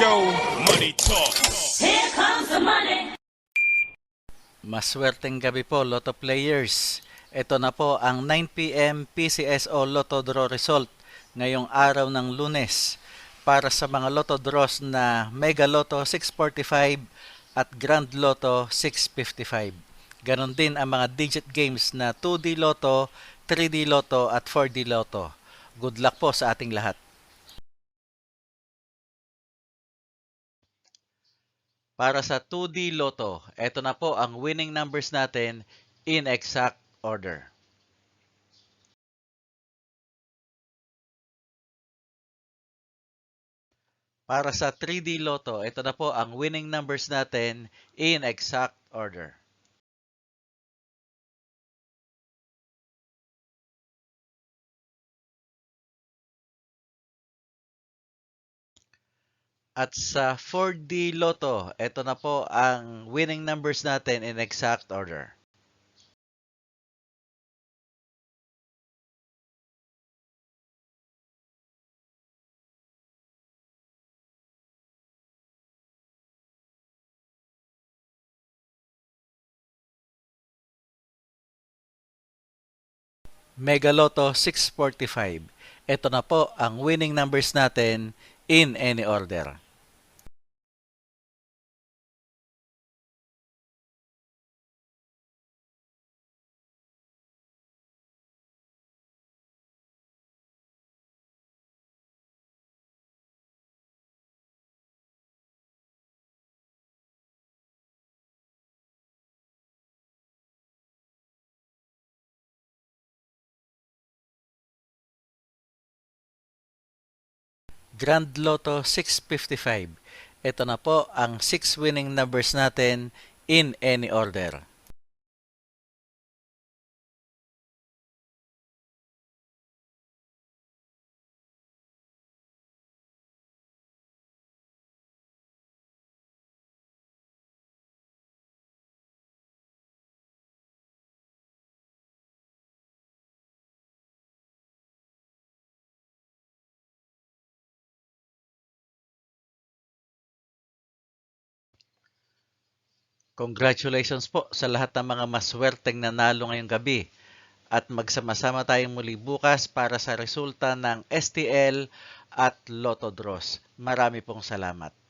go, money talk. Here comes the money. Maswerteng gabi po, Lotto players. Ito na po ang 9 PM PCSO Lotto Draw result ngayong araw ng Lunes para sa mga Lotto draws na Mega Lotto 645 at Grand Lotto 655. Ganon din ang mga digit games na 2D Lotto, 3D Lotto at 4D Lotto. Good luck po sa ating lahat. Para sa 2D Lotto, ito na po ang winning numbers natin in exact order. Para sa 3D Lotto, ito na po ang winning numbers natin in exact order. At sa 4D Lotto, ito na po ang winning numbers natin in exact order. Mega Lotto 645. Ito na po ang winning numbers natin in any order. Grand Lotto 655. Ito na po ang 6 winning numbers natin in any order. Congratulations po sa lahat ng mga maswerteng nanalo ngayong gabi at magsama-sama tayong muli bukas para sa resulta ng STL at Lotto Draws. Marami pong salamat.